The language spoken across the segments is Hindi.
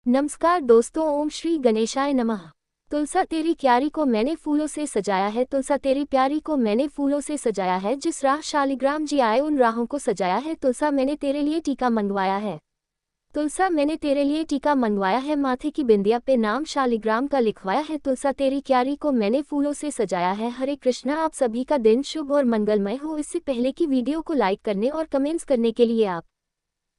नमस्कार दोस्तों, ओम श्री गणेशाय नमः। तुलसा तेरी क्यारी को मैंने फूलों से सजाया है, तुलसा तेरी प्यारी को मैंने फूलों से सजाया है। जिस राह शालिग्राम जी आए उन राहों को सजाया है। तुलसा मैंने तेरे लिए टीका मंगवाया है, तुलसा मैंने तेरे लिए टीका मंगवाया है। माथे की बिंदिया पे नाम शालिग्राम का लिखवाया है। तुलसा तेरी क्यारी को मैंने फूलों से सजाया है। हरे कृष्णा, आप सभी का दिन शुभ और मंगलमय हो। इससे पहले की वीडियो को लाइक करने और कमेंट्स करने के लिए आप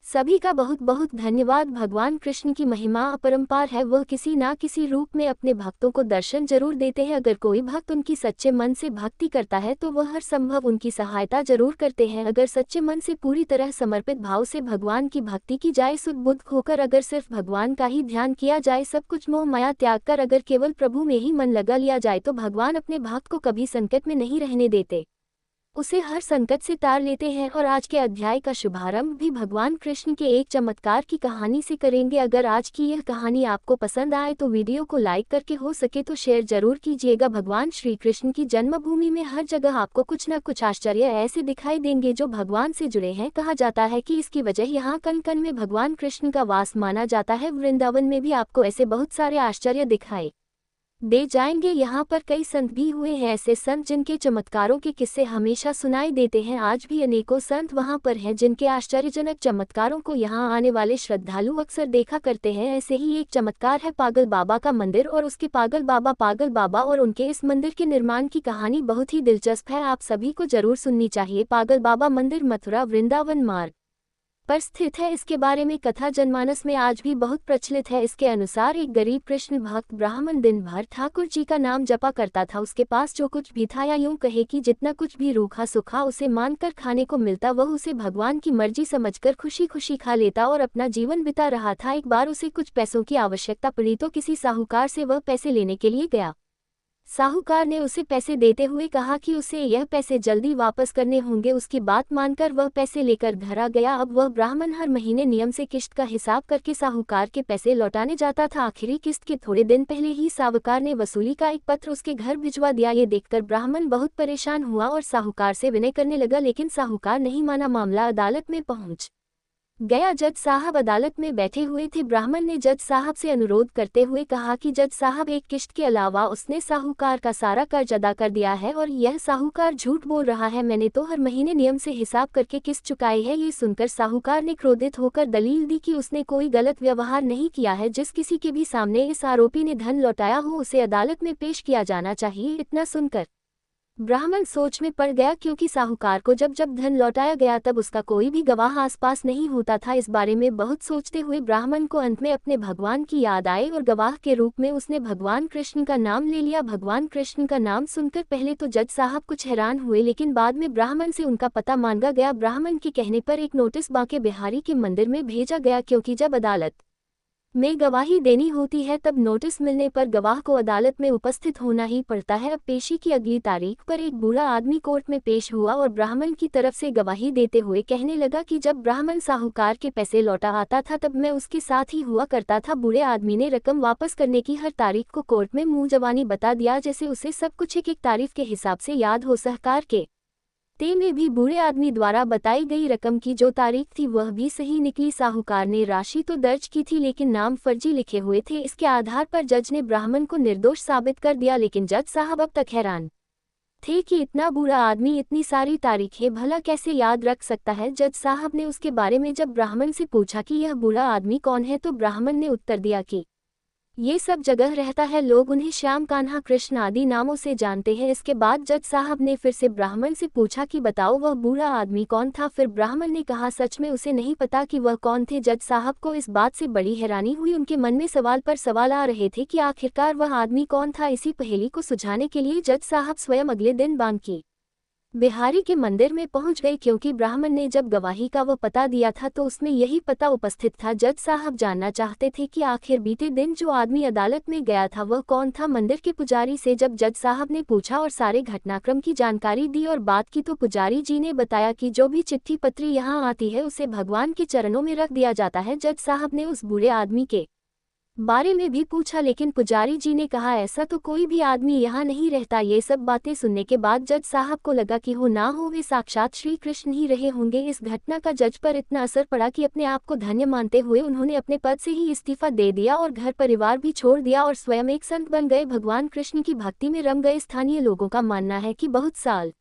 सभी का बहुत बहुत धन्यवाद। भगवान कृष्ण की महिमा अपरंपार है, वह किसी ना किसी रूप में अपने भक्तों को दर्शन जरूर देते हैं। अगर कोई भक्त उनकी सच्चे मन से भक्ति करता है तो वह हर संभव उनकी सहायता जरूर करते हैं। अगर सच्चे मन से पूरी तरह समर्पित भाव से भगवान की भक्ति की जाए, सुध-बुध होकर अगर सिर्फ भगवान का ही ध्यान किया जाए, सब कुछ मोह माया त्याग कर अगर केवल प्रभु में ही मन लगा लिया जाए तो भगवान अपने भक्त को कभी संकट में नहीं रहने देते, उसे हर संकट से तार लेते हैं। और आज के अध्याय का शुभारंभ भी भगवान कृष्ण के एक चमत्कार की कहानी से करेंगे। अगर आज की यह कहानी आपको पसंद आए तो वीडियो को लाइक करके हो सके तो शेयर जरूर कीजिएगा। भगवान श्री कृष्ण की जन्मभूमि में हर जगह आपको कुछ न कुछ आश्चर्य ऐसे दिखाई देंगे जो भगवान से जुड़े हैं। कहा जाता है कि इसकी वजह यहाँ कण कण में भगवान कृष्ण का वास माना जाता है। वृंदावन में भी आपको ऐसे बहुत सारे आश्चर्य दिखाई दे जाएंगे। यहाँ पर कई संत भी हुए हैं, ऐसे संत जिनके चमत्कारों के किस्से हमेशा सुनाई देते हैं। आज भी अनेकों संत वहाँ पर हैं जिनके आश्चर्यजनक चमत्कारों को यहाँ आने वाले श्रद्धालु अक्सर देखा करते हैं। ऐसे ही एक चमत्कार है पागल बाबा का मंदिर और उसके पागल बाबा और उनके इस मंदिर के निर्माण की कहानी बहुत ही दिलचस्प है, आप सभी को जरूर सुननी चाहिए। पागल बाबा मंदिर मथुरा वृंदावन मार्ग पर स्थित है। इसके बारे में कथा जनमानस में आज भी बहुत प्रचलित है। इसके अनुसार एक गरीब कृष्ण भक्त ब्राह्मण दिन भर ठाकुर जी का नाम जपा करता था। उसके पास जो कुछ भी था, या यूं कहे कि जितना कुछ भी रूखा सूखा उसे मानकर खाने को मिलता, वह उसे भगवान की मर्जी समझकर खुशी खुशी खा लेता और अपना जीवन बिता रहा था। एक बार उसे कुछ पैसों की आवश्यकता पड़ी तो किसी साहूकार से वह पैसे लेने के लिए गया। साहूकार ने उसे पैसे देते हुए कहा कि उसे यह पैसे जल्दी वापस करने होंगे। उसकी बात मानकर वह पैसे लेकर घर आ गया। अब वह ब्राह्मण हर महीने नियम से किस्त का हिसाब करके साहूकार के पैसे लौटाने जाता था। आखिरी किस्त के थोड़े दिन पहले ही साहूकार ने वसूली का एक पत्र उसके घर भिजवा दिया। ये देखकर ब्राह्मण बहुत परेशान हुआ और साहूकार से विनय करने लगा, लेकिन साहूकार नहीं माना। मामला अदालत में पहुंच गया। जज साहब अदालत में बैठे हुए थे। ब्राह्मण ने जज साहब से अनुरोध करते हुए कहा कि जज साहब, एक किस्त के अलावा उसने साहूकार का सारा कर्ज अदा कर दिया है और यह साहूकार झूठ बोल रहा है। मैंने तो हर महीने नियम से हिसाब करके किस्त चुकाई है। ये सुनकर साहूकार ने क्रोधित होकर दलील दी कि उसने कोई गलत व्यवहार नहीं किया है। जिस किसी के भी सामने इस आरोपी ने धन लौटाया हो उसे अदालत में पेश किया जाना चाहिए। इतना सुनकर ब्राह्मण सोच में पड़ गया, क्योंकि साहूकार को जब जब धन लौटाया गया तब उसका कोई भी गवाह आसपास नहीं होता था। इस बारे में बहुत सोचते हुए ब्राह्मण को अंत में अपने भगवान की याद आई और गवाह के रूप में उसने भगवान कृष्ण का नाम ले लिया। भगवान कृष्ण का नाम सुनकर पहले तो जज साहब कुछ हैरान हुए, लेकिन बाद में ब्राह्मण से उनका पता मांगा गया। ब्राह्मण के कहने पर एक नोटिस बांके बिहारी के मंदिर में भेजा गया, क्योंकि जब अदालत में गवाही देनी होती है तब नोटिस मिलने पर गवाह को अदालत में उपस्थित होना ही पड़ता है। अब पेशी की अगली तारीख पर एक बूढ़ा आदमी कोर्ट में पेश हुआ और ब्राह्मण की तरफ से गवाही देते हुए कहने लगा कि जब ब्राह्मण साहूकार के पैसे लौटा आता था तब मैं उसके साथ ही हुआ करता था। बूढ़े आदमी ने रकम वापस करने की हर तारीख को कोर्ट में मुंह जबानी बता दिया, जैसे उसे सब कुछ एक एक तारीख के हिसाब से याद हो। सहकार के ते में भी बूढ़े आदमी द्वारा बताई गई रकम की जो तारीख थी वह भी सही निकली। साहूकार ने राशि तो दर्ज की थी लेकिन नाम फर्जी लिखे हुए थे। इसके आधार पर जज ने ब्राह्मण को निर्दोष साबित कर दिया, लेकिन जज साहब अब तक हैरान थे कि इतना बूढ़ा आदमी इतनी सारी तारीखें भला कैसे याद रख सकता है। जज साहब ने उसके बारे में जब ब्राह्मण से पूछा कि यह बूढ़ा आदमी कौन है तो ब्राह्मण ने उत्तर दिया कि ये सब जगह रहता है, लोग उन्हें श्याम, कान्हा, कृष्ण आदि नामों से जानते हैं। इसके बाद जज साहब ने फिर से ब्राह्मण से पूछा कि बताओ वह बूढ़ा आदमी कौन था। फिर ब्राह्मण ने कहा सच में उसे नहीं पता कि वह कौन थे। जज साहब को इस बात से बड़ी हैरानी हुई, उनके मन में सवाल पर सवाल आ रहे थे कि आखिरकार वह आदमी कौन था। इसी पहेली को सुलझाने के लिए जज साहब स्वयं अगले दिन बांके बिहारी के मंदिर में पहुंच गए, क्योंकि ब्राह्मण ने जब गवाही का वो पता दिया था तो उसमें यही पता उपस्थित था। जज साहब जानना चाहते थे कि आखिर बीते दिन जो आदमी अदालत में गया था वह कौन था। मंदिर के पुजारी से जब जज साहब ने पूछा और सारे घटनाक्रम की जानकारी दी और बात की तो पुजारी जी ने बताया कि जो भी चिट्ठी पत्री यहाँ आती है उसे भगवान के चरणों में रख दिया जाता है। जज साहब ने उस बूढ़े आदमी के बारे में भी पूछा, लेकिन पुजारी जी ने कहा ऐसा तो कोई भी आदमी यहाँ नहीं रहता। ये सब बातें सुनने के बाद जज साहब को लगा कि हो ना हो वे साक्षात श्री कृष्ण ही रहे होंगे। इस घटना का जज पर इतना असर पड़ा कि अपने आप को धन्य मानते हुए उन्होंने अपने पद से ही इस्तीफा दे दिया और घर परिवार भी छोड़ दिया और स्वयं एक संत बन गए। भगवान कृष्ण की भक्ति में रम गए। स्थानीय लोगों का मानना है कि बहुत साल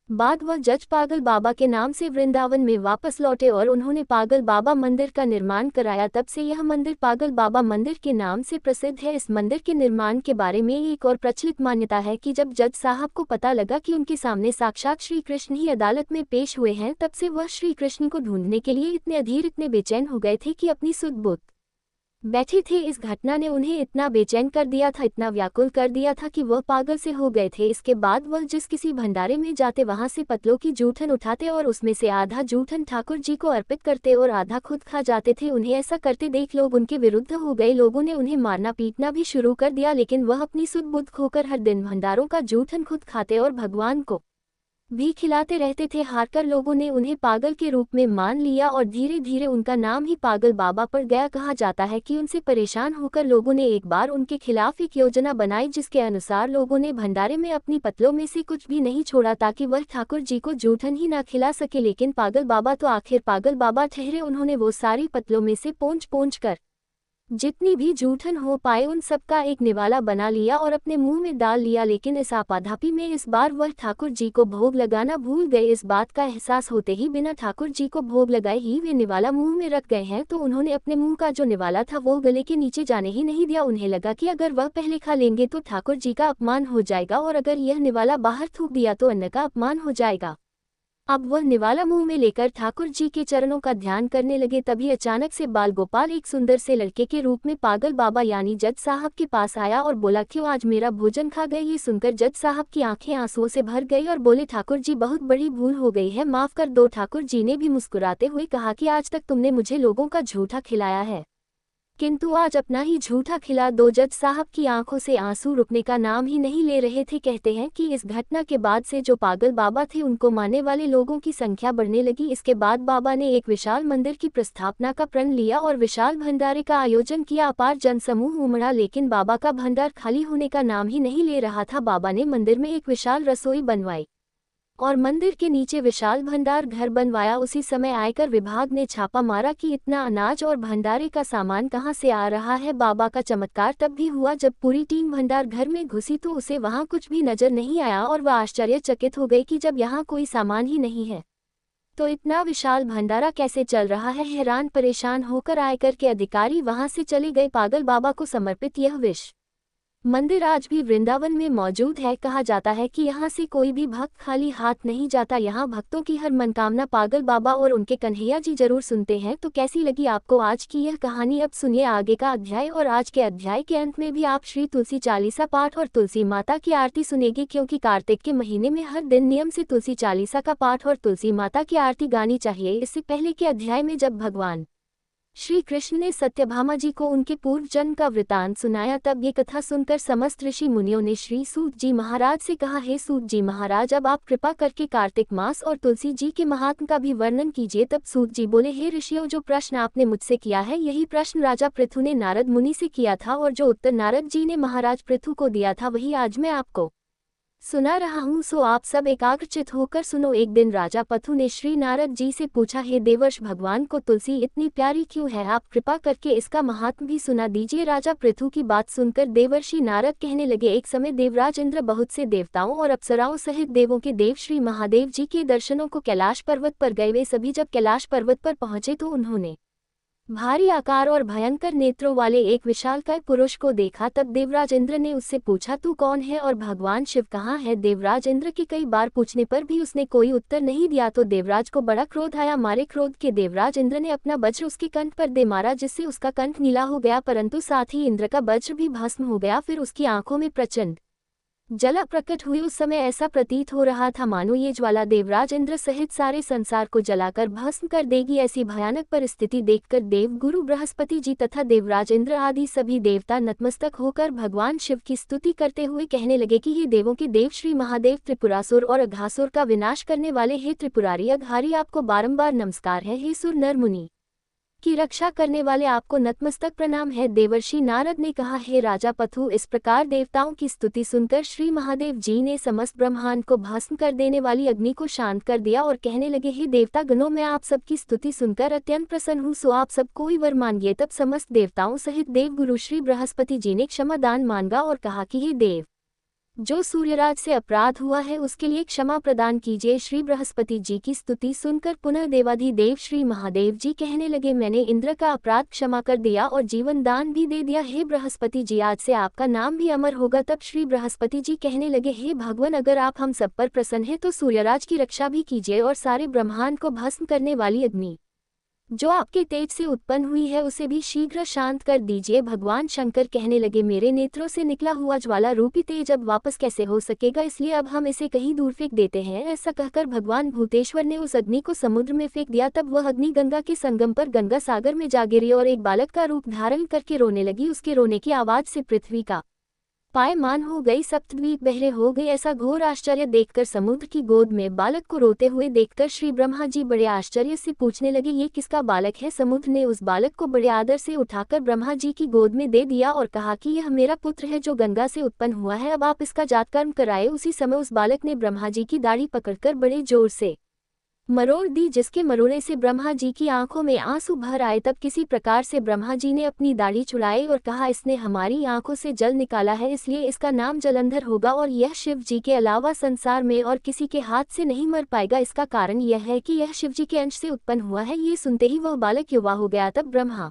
बाद वह जज पागल बाबा के नाम से वृंदावन में वापस लौटे और उन्होंने पागल बाबा मंदिर का निर्माण कराया। तब से यह मंदिर पागल बाबा मंदिर के नाम से प्रसिद्ध है। इस मंदिर के निर्माण के बारे में एक और प्रचलित मान्यता है कि जब जज साहब को पता लगा कि उनके सामने साक्षात श्री कृष्ण ही अदालत में पेश हुए हैं, तब से वह श्री कृष्ण को ढूंढने के लिए इतने अधीर, इतने बेचैन हो गए थे कि अपनी सुध बुध बैठे थे। इस घटना ने उन्हें इतना बेचैन कर दिया था, इतना व्याकुल कर दिया था कि वह पागल से हो गए थे। इसके बाद वह जिस किसी भंडारे में जाते वहां से पतलों की जूठन उठाते और उसमें से आधा जूठन ठाकुर जी को अर्पित करते और आधा खुद खा जाते थे। उन्हें ऐसा करते देख लोग उनके विरुद्ध हो गए। लोगों ने उन्हें मारना पीटना भी शुरू कर दिया, लेकिन वह अपनी सुध बुध खोकर हर दिन भंडारों का जूठन खुद खाते और भगवान को भी खिलाते रहते थे। हारकर लोगों ने उन्हें पागल के रूप में मान लिया और धीरे धीरे उनका नाम ही पागल बाबा पड़ गया। कहा जाता है कि उनसे परेशान होकर लोगों ने एक बार उनके खिलाफ एक योजना बनाई, जिसके अनुसार लोगों ने भंडारे में अपनी पतलों में से कुछ भी नहीं छोड़ा ताकि वह ठाकुर जी को जूठन ही ना खिला सके। लेकिन पागल बाबा तो आखिर पागल बाबा ठहरे। उन्होंने वो सारी पतलों में से पोंछ कर जितनी भी जूठन हो पाए उन सबका एक निवाला बना लिया और अपने मुंह में डाल लिया। लेकिन इस आपाधापी में इस बार वह ठाकुर जी को भोग लगाना भूल गए। इस बात का एहसास होते ही बिना ठाकुर जी को भोग लगाए ही वे निवाला मुंह में रख गए हैं, तो उन्होंने अपने मुंह का जो निवाला था वो गले के नीचे जाने ही नहीं दिया। उन्हें लगा कि अगर वह पहले खा लेंगे तो ठाकुर जी का अपमान हो जाएगा और अगर यह निवाला बाहर थूक दिया तो अन्न का अपमान हो जाएगा। अब वह निवाला मुंह में लेकर ठाकुर जी के चरणों का ध्यान करने लगे। तभी अचानक से बाल गोपाल एक सुंदर से लड़के के रूप में पागल बाबा यानी जज साहब के पास आया और बोला, क्यों आज मेरा भोजन खा गए? ये सुनकर जज साहब की आंखें आंसुओं से भर गई और बोले, ठाकुर जी बहुत बड़ी भूल हो गई है, माफ कर दो। ठाकुर जी ने भी मुस्कुराते हुए कहा कि आज तक तुमने मुझे लोगों का झूठा खिलाया है, किंतु आज अपना ही झूठा खिला दो। जज साहब की आंखों से आंसू रुकने का नाम ही नहीं ले रहे थे। कहते हैं कि इस घटना के बाद से जो पागल बाबा थे उनको मानने वाले लोगों की संख्या बढ़ने लगी। इसके बाद बाबा ने एक विशाल मंदिर की प्रस्थापना का प्रण लिया और विशाल भंडारे का आयोजन किया। अपार जनसमूह उमड़ा, लेकिन बाबा का भंडार खाली होने का नाम ही नहीं ले रहा था। बाबा ने मंदिर में एक विशाल रसोई बनवाई और मंदिर के नीचे विशाल भंडार घर बनवाया। उसी समय आयकर विभाग ने छापा मारा कि इतना अनाज और भंडारे का सामान कहां से आ रहा है। बाबा का चमत्कार तब भी हुआ जब पूरी टीम भंडार घर में घुसी तो उसे वहां कुछ भी नजर नहीं आया और वह आश्चर्यचकित हो गई कि जब यहाँ कोई सामान ही नहीं है तो इतना विशाल भंडारा कैसे चल रहा है। हैरान परेशान होकर आयकर के अधिकारी वहां से चले गए। पागल बाबा को समर्पित यह विश्व मंदिर आज भी वृंदावन में मौजूद है। कहा जाता है कि यहाँ से कोई भी भक्त खाली हाथ नहीं जाता। यहाँ भक्तों की हर मनकामना पागल बाबा और उनके कन्हैया जी जरूर सुनते हैं। तो कैसी लगी आपको आज की यह कहानी? अब सुनिए आगे का अध्याय। और आज के अध्याय के अंत में भी आप श्री तुलसी चालीसा पाठ और तुलसी माता की आरती सुनेगी, क्योंकि कार्तिक के महीने में हर दिन नियम से तुलसी चालीसा का पाठ और तुलसी माता की आरती गानी चाहिए। इससे पहले के अध्याय में जब भगवान श्री कृष्ण ने सत्यभामा जी को उनके पूर्व जन्म का वृतांत सुनाया, तब ये कथा सुनकर समस्त ऋषि मुनियों ने श्री सूत जी महाराज से कहा, हे सूत जी महाराज, अब आप कृपा करके कार्तिक मास और तुलसी जी के महात्म का भी वर्णन कीजिए। तब सूत जी बोले, हे ऋषियों, जो प्रश्न आपने मुझसे किया है यही प्रश्न राजा पृथु ने नारद मुनि से किया था और जो उत्तर नारद जी ने महाराज पृथु को दिया था वही आज मैं आपको सुना रहा हूँ। सो आप सब एकाग्रचित होकर सुनो। एक दिन राजा पृथु ने श्री नारद जी से पूछा, हे देवर्ष, भगवान को तुलसी इतनी प्यारी क्यों है? आप कृपा करके इसका महात्म भी सुना दीजिए। राजा पृथु की बात सुनकर देवर्षि नारद कहने लगे, एक समय देवराज इंद्र बहुत से देवताओं और अप्सराओं सहित देवों के देव श्री महादेव जी के दर्शनों को कैलाश पर्वत पर गए। वे सभी जब कैलाश पर्वत पर पहुंचे तो उन्होंने भारी आकार और भयंकर नेत्रों वाले एक विशालकाय पुरुष को देखा। तब देवराज इंद्र ने उससे पूछा, तू कौन है और भगवान शिव कहाँ है? देवराज इंद्र के कई बार पूछने पर भी उसने कोई उत्तर नहीं दिया तो देवराज को बड़ा क्रोध आया। मारे क्रोध के देवराज इंद्र ने अपना वज्र उसके कंठ पर दे मारा, जिससे उसका कंठ नीला हो गया, परंतु साथ ही इंद्र का वज्र भी भस्म हो गया। फिर उसकी आंखों में प्रचंड जला प्रकट हुई। उस समय ऐसा प्रतीत हो रहा था मानो ये ज्वाला देवराज इंद्र सहित सारे संसार को जलाकर भस्म कर देगी। ऐसी भयानक परिस्थिति देखकर देव गुरु बृहस्पति जी तथा देवराज इंद्र आदि सभी देवता नतमस्तक होकर भगवान शिव की स्तुति करते हुए कहने लगे कि ये देवों के देव श्री महादेव, त्रिपुरासुर और अघासुर का विनाश करने वाले, हे त्रिपुरारी अघारी, आपको बारंबार नमस्कार है। हे सुर नर मुनि की रक्षा करने वाले आपको नतमस्तक प्रणाम है। देवर्षि नारद ने कहा, हे राजा पथु, इस प्रकार देवताओं की स्तुति सुनकर श्री महादेव जी ने समस्त ब्रह्मांड को भस्म कर देने वाली अग्नि को शांत कर दिया और कहने लगे, हे देवता गणों, मैं आप सबकी स्तुति सुनकर अत्यंत प्रसन्न हूँ, सो आप सब कोई वर मांगिए। तब समस्त देवताओं सहित देवगुरु श्री बृहस्पति जी ने क्षमा दान मांगा और कहा कि हे देव, जो सूर्यराज से अपराध हुआ है उसके लिए क्षमा प्रदान कीजिए। श्री बृहस्पति जी की स्तुति सुनकर पुनः देवाधिदेव श्री महादेव जी कहने लगे, मैंने इंद्र का अपराध क्षमा कर दिया और जीवन दान भी दे दिया। हे बृहस्पति जी, आज से आपका नाम भी अमर होगा। तब श्री बृहस्पति जी कहने लगे, हे भगवान, अगर आप हम सब पर प्रसन्न हैं तो सूर्यराज की रक्षा भी कीजिए और सारे ब्रह्मांड को भस्म करने वाली अग्नि जो आपके तेज से उत्पन्न हुई है उसे भी शीघ्र शांत कर दीजिए। भगवान शंकर कहने लगे, मेरे नेत्रों से निकला हुआ ज्वाला रूपी तेज अब वापस कैसे हो सकेगा, इसलिए अब हम इसे कहीं दूर फेंक देते हैं। ऐसा कहकर भगवान भूतेश्वर ने उस अग्नि को समुद्र में फेंक दिया। तब वह अग्नि गंगा के संगम पर गंगा सागर में जा गिरी और एक बालक का रूप धारण करके रोने लगी। उसके रोने की आवाज से पृथ्वी का पायमान हो गई, सप्तद्वीप बहरे हो गए। ऐसा घोर आश्चर्य देखकर समुद्र की गोद में बालक को रोते हुए देखकर श्री ब्रह्मा जी बड़े आश्चर्य से पूछने लगे, ये किसका बालक है। समुद्र ने उस बालक को बड़े आदर से उठाकर ब्रह्मा जी की गोद में दे दिया और कहा कि यह मेरा पुत्र है जो गंगा से उत्पन्न हुआ है, अब आप इसका जातकर्म कराए। उसी समय उस बालक ने ब्रह्मा जी की दाढ़ी पकड़कर बड़े जोर से मरोड़ दी, जिसके मरोड़े से ब्रह्मा जी की आंखों में आंसू भर आए। तब किसी प्रकार से ब्रह्मा जी ने अपनी दाढ़ी छुड़ाई और कहा, इसने हमारी आंखों से जल निकाला है, इसलिए इसका नाम जलंधर होगा और यह शिव जी के अलावा संसार में और किसी के हाथ से नहीं मर पाएगा। इसका कारण यह है कि यह शिव जी के अंश से उत्पन्न हुआ है। ये सुनते ही वह बालक युवा हो गया। तब ब्रह्मा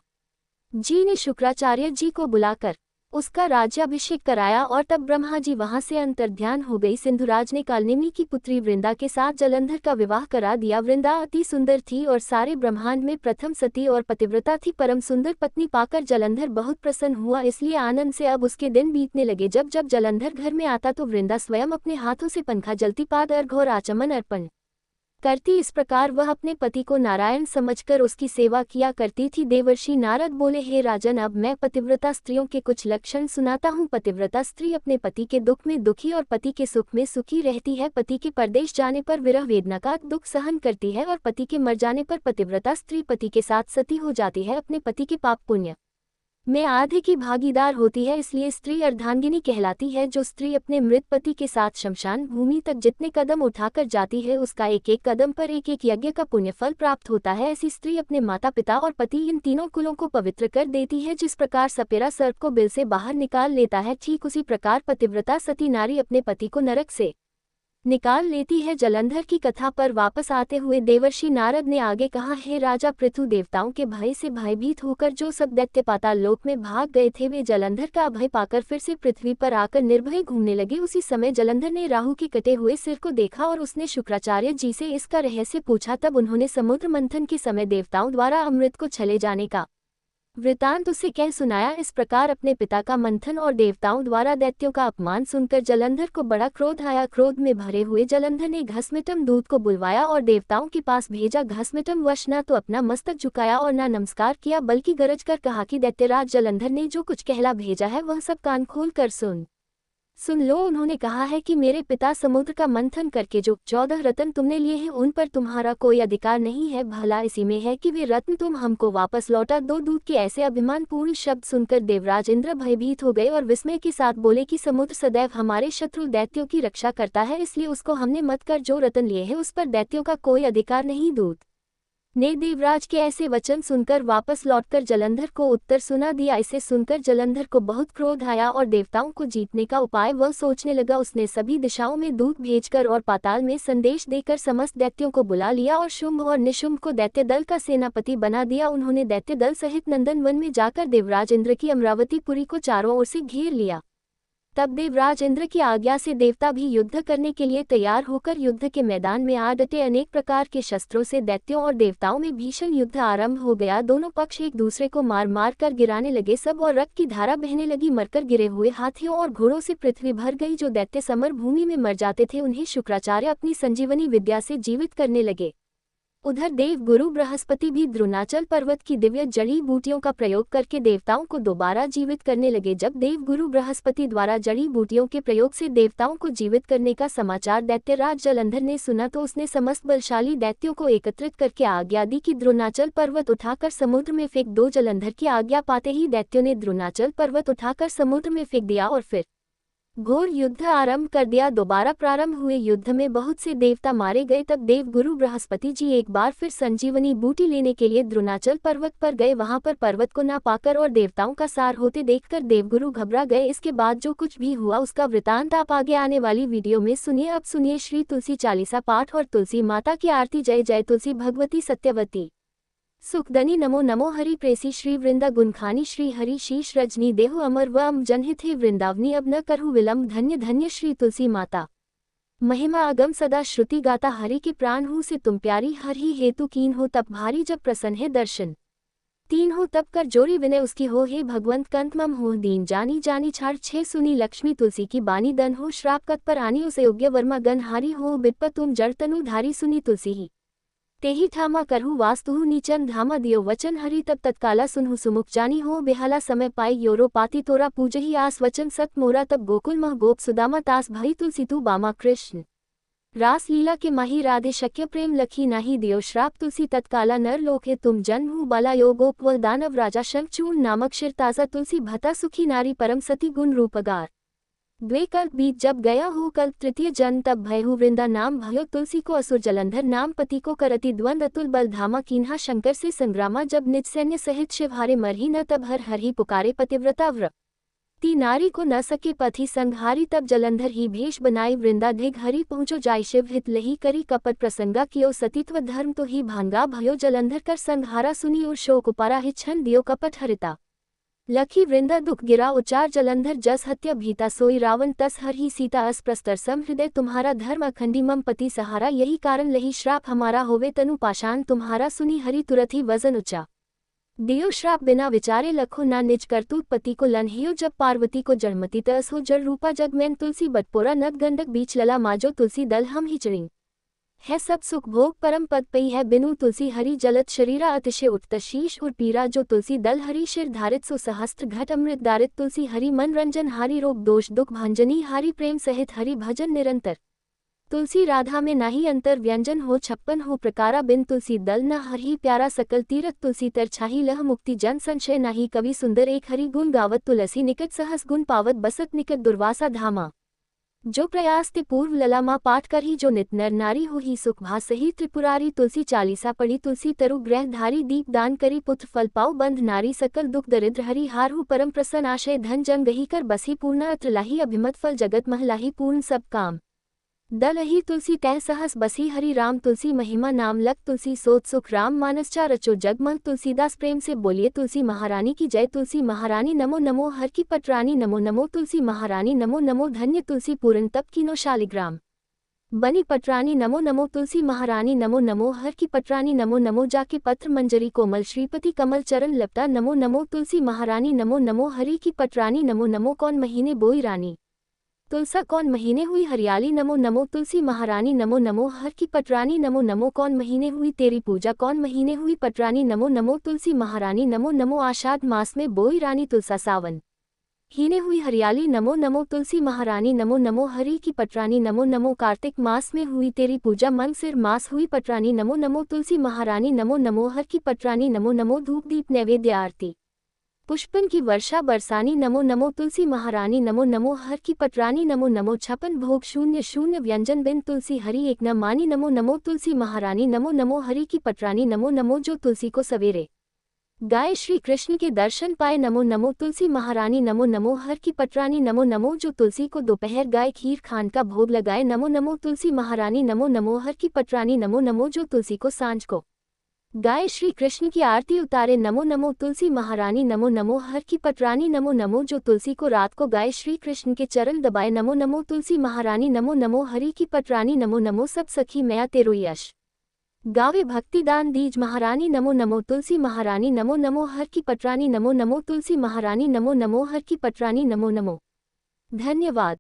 जी ने शुक्राचार्य जी को बुलाकर उसका राज्याभिषेक कराया और तब ब्रह्मा जी वहां से अंतर्ध्यान हो गई। सिंधुराज ने कालनेमी की पुत्री वृंदा के साथ जलंधर का विवाह करा दिया। वृंदा अति सुंदर थी और सारे ब्रह्मांड में प्रथम सती और पतिव्रता थी। परम सुंदर पत्नी पाकर जलंधर बहुत प्रसन्न हुआ, इसलिए आनंद से अब उसके दिन बीतने लगे। जब जब जलंधर घर में आता तो वृंदा स्वयं अपने हाथों से पंखा, जलती पाद, अर्घ्य और आचमन अर्पण करती। इस प्रकार वह अपने पति को नारायण समझकर उसकी सेवा किया करती थी। देवर्षि नारद बोले, हे राजन, अब मैं पतिव्रता स्त्रियों के कुछ लक्षण सुनाता हूँ। पतिव्रता स्त्री अपने पति के दुख में दुखी और पति के सुख में सुखी रहती है। पति के परदेश जाने पर विरह वेदना का दुख सहन करती है और पति के मर जाने पर पतिव्रता स्त्री पति के साथ सती हो जाती है। अपने पति के पाप पुण्य में आधे की भागीदार होती है, इसलिए स्त्री अर्धांगिनी कहलाती है। जो स्त्री अपने मृत पति के साथ शमशान भूमि तक जितने कदम उठाकर जाती है उसका एक एक कदम पर एक एक यज्ञ का पुण्य फल प्राप्त होता है। ऐसी स्त्री अपने माता पिता और पति इन तीनों कुलों को पवित्र कर देती है। जिस प्रकार सपेरा सर्प को बिल से बाहर निकाल लेता है, ठीक उसी प्रकार पतिव्रता सती नारी अपने पति को नरक से निकाल लेती है। जलंधर की कथा पर वापस आते हुए देवर्षि नारद ने आगे कहा, हे राजा पृथु, देवताओं के भय से भयभीत होकर जो सब दैत्य पाताल लोक में भाग गए थे वे जलंधर का अभय पाकर फिर से पृथ्वी पर आकर निर्भय घूमने लगे। उसी समय जलंधर ने राहु के कटे हुए सिर को देखा और उसने शुक्राचार्य जी से इसका रहस्य पूछा। तब उन्होंने समुद्र मंथन के समय देवताओं द्वारा अमृत को छले जाने का वृतांत उसे कह सुनाया। इस प्रकार अपने पिता का मंथन और देवताओं द्वारा दैत्यों का अपमान सुनकर जलंधर को बड़ा क्रोध आया। क्रोध में भरे हुए जलंधर ने घसमिटम दूत को बुलवाया और देवताओं के पास भेजा। घसमिटम वश न तो अपना मस्तक झुकाया और न नमस्कार किया, बल्कि गरज कर कहा कि दैत्यराज जलंधर ने जो कुछ कहला भेजा है वह सब कान खोल कर सुन लो। उन्होंने कहा है कि मेरे पिता समुद्र का मंथन करके जो 14 रत्न तुमने लिए हैं उन पर तुम्हारा कोई अधिकार नहीं है। भला इसी में है कि वे रत्न तुम हमको वापस लौटा दो। दूत के ऐसे अभिमानपूर्ण शब्द सुनकर देवराज इंद्र भयभीत हो गए और विस्मय के साथ बोले कि समुद्र सदैव हमारे शत्रु दैत्यों की रक्षा करता है, इसलिए उसको हमने मत कर जो रत्न लिए हैं उस पर दैत्यों का कोई अधिकार नहीं। दूत ने देवराज के ऐसे वचन सुनकर वापस लौटकर जलंधर को उत्तर सुना दिया। इसे सुनकर जलंधर को बहुत क्रोध आया और देवताओं को जीतने का उपाय वह सोचने लगा। उसने सभी दिशाओं में दूत भेजकर और पाताल में संदेश देकर समस्त दैत्यों को बुला लिया और शुंभ और निशुंभ को दैत्य दल का सेनापति बना दिया। उन्होंने दैत्य दल सहित नंदन वन में जाकर देवराज इंद्र की अमरावतीपुरी को चारों ओर से घेर लिया। तब देवराज इंद्र की आज्ञा से देवता भी युद्ध करने के लिए तैयार होकर युद्ध के मैदान में आ डटे। अनेक प्रकार के शस्त्रों से दैत्यों और देवताओं में भीषण युद्ध आरंभ हो गया। दोनों पक्ष एक दूसरे को मार मार कर गिराने लगे। सब और रक्त की धारा बहने लगी। मरकर गिरे हुए हाथियों और घोड़ों से पृथ्वी भर गई। जो दैत्य समर भूमि में मर जाते थे उन्हें शुक्राचार्य अपनी संजीवनी विद्या से जीवित करने लगे। उधर देव गुरु बृहस्पति भी द्रोणाचल पर्वत की दिव्य जड़ी बूटियों का प्रयोग करके देवताओं को दोबारा जीवित करने लगे। जब देव गुरु बृहस्पति द्वारा जड़ी बूटियों के प्रयोग से देवताओं को जीवित करने का समाचार दैत्यराज जलंधर ने सुना तो उसने समस्त बलशाली दैत्यों को एकत्रित करके आज्ञा दी कि द्रोणाचल पर्वत उठाकर समुद्र में फेंक दो। जलंधर की आज्ञा पाते ही दैत्यों ने द्रोणाचल पर्वत उठाकर समुद्र में फेंक दिया और फिर घोर युद्ध आरंभ कर दिया। दोबारा प्रारंभ हुए युद्ध में बहुत से देवता मारे गए। तब देव गुरु बृहस्पति जी एक बार फिर संजीवनी बूटी लेने के लिए द्रोणाचल पर्वत पर गए। वहां पर पर्वत को ना पाकर और देवताओं का सार होते देखकर देवगुरु घबरा गए। इसके बाद जो कुछ भी हुआ उसका वृतांत आप आगे आने वाली वीडियो में सुनिए। अब सुनिए श्री तुलसी चालीसा पाठ और तुलसी माता की आरती। जय जय तुलसी भगवती सत्यवती सुखदनी नमो नमो हरि प्रेसी श्री वृंदा गुणखानी श्री हरि शीश रजनी देहु अमर व अम जनहित हे वृंदावनी अब न करहु विलम्ब। धन्य धन्य श्री तुलसी माता महिमा अगम सदा श्रुति गाता हरि के प्राण हूँ से तुम प्यारी हर ही हेतु कीन हो तब भारी जब प्रसन्न है दर्शन तीन हो तब कर जोरी विनय उसकी हो हे भगवंत कंत मम हो दीन जानी जानी छाड़ छे सुनी लक्ष्मी तुलसी की बानी दन हो श्राप कत पर आनी उसे योग्य वर्मा गन हारी हो बिटप तुम जड़ तनु धारी सुनी तुलसी ही तेहि ठामा करहु वास्तुहु नीचन धामा दियो वचन हरि तब तत्काला सुनहु सुमुख जानी हो बेहाला समय पाई योरो पाती तोरा पूजही आस वचन सत मोरा तब गोकुल मह गोप सुदामा तास भई तुलसी तू बामा कृष्ण रास लीला के माही राधे शक्य प्रेम लखी नाही दियो श्राप तुलसी तत्काला नर लोक है तुम जन्म हु बाला योगोप व दानव राजा शंखचूर्ण नामक शिर ताजा तुलसी भता सुखी नारी परम सती गुण रूपगार द्वे कल्प बीत जब गया हो कल्प तृतीय जन्म तब भयहु वृंदा नाम भयो तुलसी को असुर जलंधर नाम पति को करति द्वंद अतुल बल धामा कीन्हा शंकर से संग्रामा जब निज सैन्य सहित शिव हारे मरही न तब हर हर ही पुकारे पतिव्रता व्रत ती नारी को न सके पथि संघारी तब जलंधर ही भेष बनाई वृंदा धिग हरि पहुँचो जाय शिव हित लही करी कपट प्रसंगा कियो सतीत्व धर्म तो ही भांगा भयो जलंधर कर संघारा सुनी और शोक उपारा हि छन दियो कपट हरिता लखी वृंदा दुख गिरा उचार जलंधर जस हत्या भीता सोई रावण तस हर ही सीता अस प्रस्तर सम हृदय तुम्हारा धर्म अखंडी मम पति सहारा यही कारण लही श्राप हमारा होवे तनु पाषाण तुम्हारा सुनी हरि तुरत ही वजन उच्चा दियो श्राप बिना विचारे लखो ना निज करतूत पति को लन्हियो जब पार्वती को जड़मती तस हो जड़ रूपा जग मैन तुलसी बटपोरा नद गंडक बीच लला माजो तुलसी दल हम ही चढ़ी है सब सुख भोग परम पद पई है बिनु तुलसी हरि जलत शरीरा अतिशय उठत शीश और पीरा जो तुलसी दल हरि शिर धारित सो सहस्त्र घट अमृत दारित तुलसी हरि मन रंजन हारी रोग दोष दुख भांजनी हारी प्रेम सहित हरि भजन निरंतर तुलसी राधा में नाही अंतर व्यंजन हो छप्पन हो प्रकारा बिन तुलसी दल न हरि प्यारा सकल तीरथ तुलसी तर छाही लह मुक्ति जन संशय नाही कवि सुंदर एक हरि गुण गावत तुलसी निकट सहस गुण पावत बसत निकट दुर्वासा धामा जो प्रयास ते पूर्व ललामा पाठ कर ही जो नित नर नारी हो ही सुख भास ही त्रिपुरारी तुलसी चालीसा पढ़ी तुलसी तरु ग्रह धारी दीप दान करी पुत्र फल पाओ बंध नारी सकल दुख दरिद्र हरि हार हु परम प्रसन्न आशय धन जन गही कर बसी पूर्ण अत्र लाही अभिमत फल जगत महलाही पूर्ण सब काम दल ही तुलसी तह सहस बसी हरि राम तुलसी महिमा नाम लग तुलसी सोच सुख राम मानस चा रचो जगमग तुलसीदास प्रेम से बोलिए तुलसी महारानी की जय तुलसी महारानी नमो नमो हर की पटरानी नमो नमो तुलसी महारानी नमो नमो धन्य तुलसी पूर्ण तप कीनो शालिग्राम बनी पटरानी नमो नमो तुलसी महारानी नमो नमो हर की पटरानी नमो नमो जाके पत्र मंजरी कोमल श्रीपति कमल चरण लपटा नमो नमो तुलसी महारानी नमो नमो हरि की पटरानी नमो नमो कौन महीने बोई रानी तुलसा कौन महीने हुई हरियाली नमो नमो तुलसी महारानी नमो नमो हर की पटरानी नमो नमो कौन महीने हुई तेरी पूजा कौन महीने हुई पटरानी नमो नमो तुलसी महारानी नमो नमो आषाढ़ मास में बोई रानी तुलसा सावन हीने हुई हरियाली नमो नमो तुलसी महारानी नमो नमो हरि की पटरानी नमो नमो कार्तिक मास में हुई तेरी पूजा मंगसिर मास हुई पटरानी नमो नमो तुलसी महारानी नमो नमो हर की पटरानी नमो नमो धूप दीप नैवेद्य आरती पुष्पन की वर्षा बरसानी नमो नमो तुलसी महारानी नमो नमो हर की पटरानी नमो नमो छपन भोग शून्य शून्य व्यंजन बिन तुलसी हरि एक न मानी नमो नमो तुलसी महारानी नमो नमो हरि की पटरानी नमो नमो जो तुलसी को सवेरे गाय श्री कृष्ण के दर्शन पाए नमो नमो तुलसी महारानी नमो नमो हर की पटरानी नमो नमो जो तुलसी को दोपहर गाय खीर खान का भोग लगाए नमो नमो तुलसी महारानी नमो नमो हर की पटरानी नमो नमो जो तुलसी को सांझ को गाय श्री कृष्ण की आरती उतारे नमो नमो तुलसी महारानी नमो नमो हर की पटरानी नमो नमो जो तुलसी को रात को गाय श्री कृष्ण के चरण दबाए नमो नमो तुलसी महारानी नमो नमो हरि की पटरानी नमो नमो सब सखी मैया तेरो यश गावे भक्ति दान दीज महारानी नमो नमो तुलसी महारानी नमो नमो हर की पटरानी नमो नमो तुलसी महारानी नमो नमो हर की पटरानी नमो नमो। धन्यवाद।